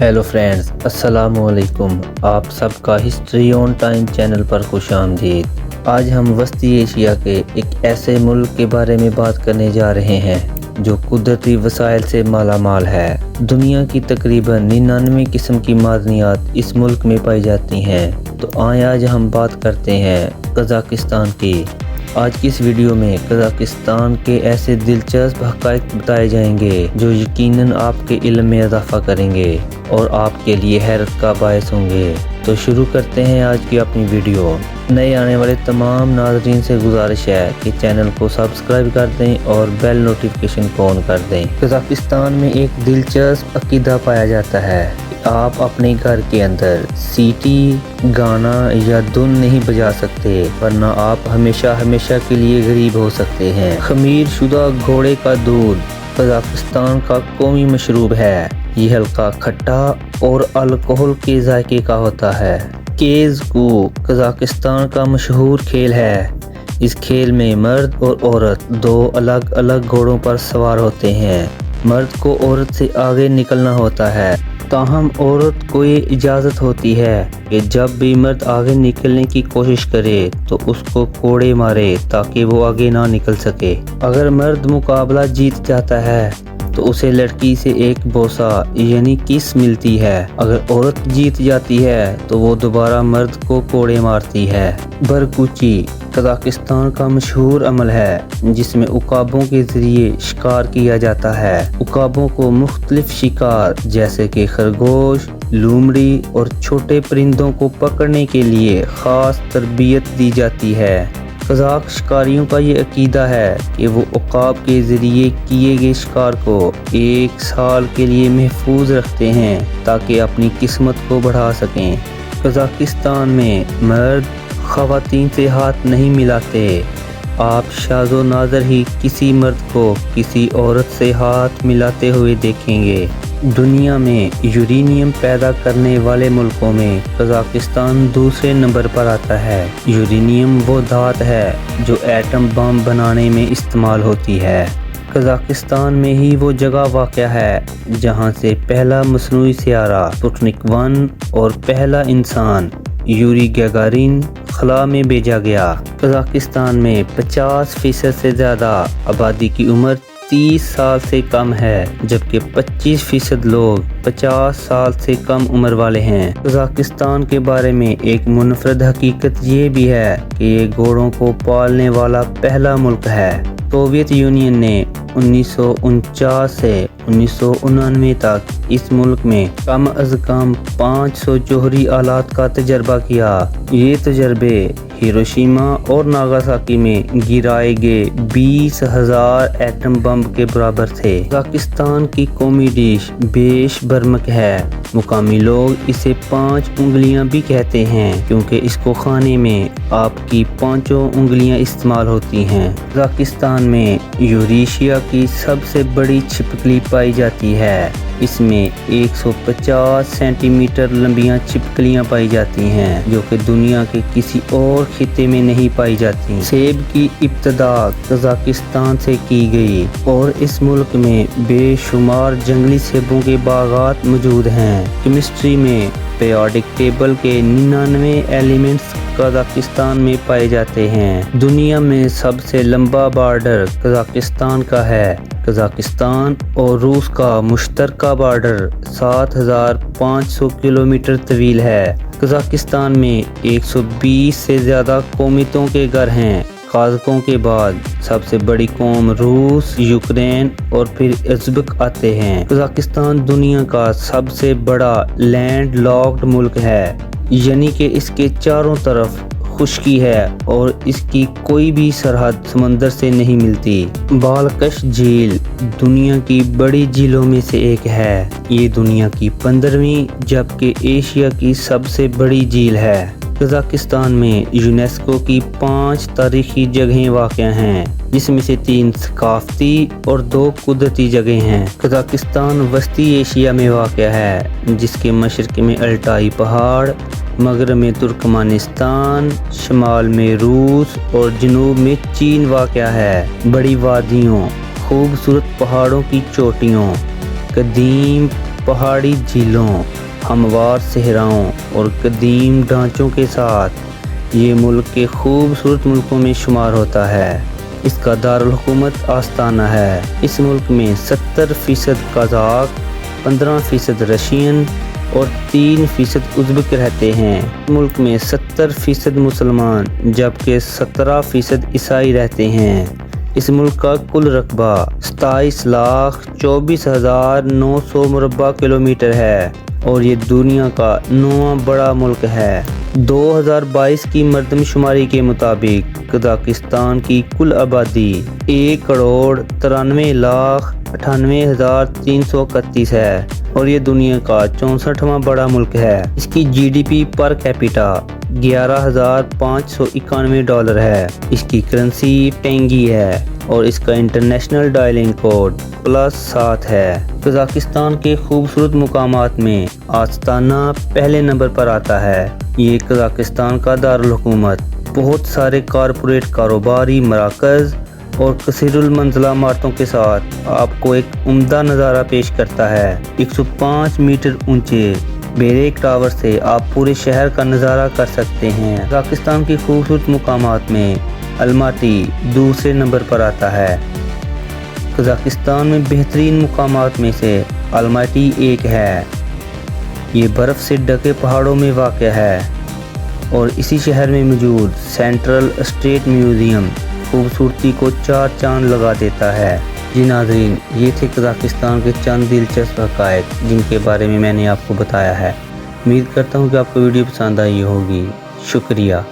Hello friends, अस्सलाम वालेकुम। आप सबका हिस्ट्री ऑन टाइम चैनल पर खुश आमदीद। आज हम वस्ती एशिया के एक ऐसे मुल्क के बारे में बात करने जा रहे हैं जो कुदरती वसाइल से माला माल है। दुनिया की तकरीबन 99 किस्म की मादनियात इस मुल्क में पाई जाती हैं। तो आज हम बात करते हैं कज़ाकिस्तान की। आज की इस वीडियो में कज़ाकिस्तान के ऐसे दिलचस्प हक़ाइक़ बताए जाएंगे जो यकीनन आपके इल्म में इजाफा करेंगे और आपके लिए हैरत का बायस होंगे। तो शुरू करते हैं आज की अपनी वीडियो। नए आने वाले तमाम नाज़रीन से गुजारिश है कि चैनल को सब्सक्राइब कर दें और बेल नोटिफिकेशन को ऑन कर दें। कज़ाकिस्तान में एक दिलचस्प अकीदा पाया जाता है। आप अपने घर के अंदर सीटी, गाना या धुन नहीं बजा सकते, वरना आप हमेशा के लिए गरीब हो सकते हैं। खमीर शुदा घोड़े का दूध कज़ाकिस्तान का कौमी मशरूब है। ये हल्का खट्टा और अल्कोहल के जायके का होता है। केज़कू कज़ाकिस्तान का मशहूर खेल है। इस खेल में मर्द और औरत दो अलग अलग घोड़ों पर सवार होते हैं। मर्द को औरत से आगे निकलना होता है, ताहम औरत को ये इजाज़त होती है कि जब भी मर्द आगे निकलने की कोशिश करे तो उसको कोड़े मारे ताकि वो आगे ना निकल सके। अगर मर्द मुकाबला जीत जाता है तो उसे लड़की से एक बोसा यानी किस मिलती है। अगर औरत जीत जाती है तो वो दोबारा मर्द को कोड़े मारती है। बरकुची कज़ाकिस्तान का मशहूर अमल है जिसमें उकाबों के जरिए शिकार किया जाता है। उकाबों को मुख्तलिफ शिकार जैसे कि खरगोश, लोमड़ी और छोटे परिंदों को पकड़ने के लिए ख़ास तरबियत दी जाती है। कज़ाक शिकारियों का ये अकीदा है कि वो उकाब के ज़रिए किए गए शिकार को एक साल के लिए महफूज रखते हैं ताकि अपनी किस्मत को बढ़ा सकें। कज़ाकिस्तान में मर्द ख़वातीन से हाथ नहीं मिलाते। आप शाज़ो नाज़र ही किसी मर्द को किसी औरत से हाथ मिलाते हुए देखेंगे। दुनिया में यूरेनियम पैदा करने वाले मुल्कों में कज़ाकिस्तान दूसरे नंबर पर आता है। यूरेनियम वो धात है जो एटम बम बनाने में इस्तेमाल होती है। कज़ाकिस्तान में ही वो जगह वाक़या है जहां से पहला मसनूई सियारा स्पुतनिक 1 और पहला इंसान यूरी गैगारिन खला में भेजा गया। कज़ाकिस्तान में 50% से ज़्यादा आबादी की उम्र 30 साल से कम है, जबकि 25% लोग 50 साल से कम उम्र वाले हैं। कज़ाकिस्तान के बारे में एक मुनफरद हकीकत ये भी है कि ये घोड़ों को पालने वाला पहला मुल्क है। सोवियत यूनियन ने 1949 से 1999 तक इस मुल्क में कम अज़ कम 500 जौहरी आलात का तजर्बा किया। ये तजर्बे हिरोशिमा और नागासाकी में गिराए गए 20,000 एटम बम के बराबर थे। पाकिस्तान की कौमी डिश बेश बर्मक है। मुकामी लोग इसे 5 उंगलियां भी कहते हैं क्योंकि इसको खाने में आपकी 5 उंगलियां इस्तेमाल होती हैं। पाकिस्तान में यूरेशिया की सबसे बड़ी छिपकली पाई जाती है। इसमें 150 सेंटीमीटर लंबियां छिपकलियां पाई जाती हैं जो कि दुनिया के किसी और खिते में नहीं पाई जाती। सेब की इब्तदा कज़ाकिस्तान से की गई और इस मुल्क में बेशुमार जंगली सेबों के बागात मौजूद हैं। केमिस्ट्री में पीरियोडिक टेबल के 99 एलिमेंट्स कज़ाकिस्तान में पाए जाते हैं। दुनिया में सबसे लंबा बॉर्डर कज़ाकिस्तान का है। कज़ाकिस्तान और रूस का मुश्तरका बॉर्डर 7,500 किलोमीटर तवील है। कज़ाकिस्तान में 120 से ज़्यादा कौमियतों के घर हैं। काज़कों के बाद सबसे बड़ी कौम रूस, यूक्रेन और फिर उज़्बेक आते हैं। कज़ाकिस्तान दुनिया का सबसे बड़ा लैंड लॉक्ड मुल्क है, यानी कि इसके चारों तरफ खुश्की है और इसकी कोई भी सरहद समंदर से नहीं मिलती। बालकश झील दुनिया की बड़ी झीलों में से एक है। ये दुनिया की 15वीं जबकि एशिया की सबसे बड़ी झील है। कज़ाकिस्तान में यूनेस्को की 5 तारीखी जगहें वाक़या हैं जिसमें से 3 सकाफ़ती और 2 कुदरती जगह हैं। कज़ाकिस्तान वस्ती एशिया में वाक़या है जिसके मशरक़ में अल्टाई पहाड़, मगरब में तुर्कमानिस्तान, शमाल में रूस और जनूब में चीन वाक़या है। बड़ी वादियों, खूबसूरत पहाड़ों की चोटियों, कदीम पहाड़ी झीलों, हमवार सहराओं और कदीम ढांचों के साथ ये मुल्क के खूबसूरत मुल्कों में शुमार होता है। इसका दारुल हुकूमत आस्ताना है। इस मुल्क में 70% कज़ाक, 15% रशियन और 3% उज़्बेक रहते हैं। मुल्क में 70% मुसलमान जबकि 17% ईसाई रहते हैं। इस मुल्क का कुल रकबा 27,24,900 मुरब्बा किलोमीटर है और ये दुनिया का 9वां बड़ा मुल्क है। 2022 की मर्दमशुमारी के मुताबिक कज़ाकिस्तान की कुल आबादी 1,93,98,331 है और ये दुनिया का 64वां बड़ा मुल्क है। इसकी GDP पर कैपिटा $11,591 है। इसकी करेंसी टेंगी है और इसका इंटरनेशनल डायलिंग कोड +7 है। कज़ाकिस्तान के खूबसूरत मुकामात में आस्ताना पहले नंबर पर आता है। ये कज़ाकिस्तान का दारुल हुकूमत बहुत सारे कॉरपोरेट कारोबारी मराकज़ और कसीरुल मंजिला इमारतों के साथ आपको एक उम्दा नज़ारा पेश करता है। 105 मीटर ऊंचे बेरेक टावर से आप पूरे शहर का नज़ारा कर सकते हैं। कज़ाकिस्तान की खूबसूरत मुकामात में अलमाटी दूसरे नंबर पर आता है। कज़ाकिस्तान में बेहतरीन मुकामात में से अलमाटी एक है। ये बर्फ़ से ढके पहाड़ों में वाक़या है और इसी शहर में मौजूद सेंट्रल स्टेट म्यूज़ियम खूबसूरती को 4 चांद लगा देता है। जी नाज़रीन, ये थे कज़ाकिस्तान के चंद दिलचस्प हक़ाइक़ जिनके बारे में मैंने आपको बताया है। उम्मीद करता हूँ कि आपको वीडियो पसंद आई होगी। शुक्रिया।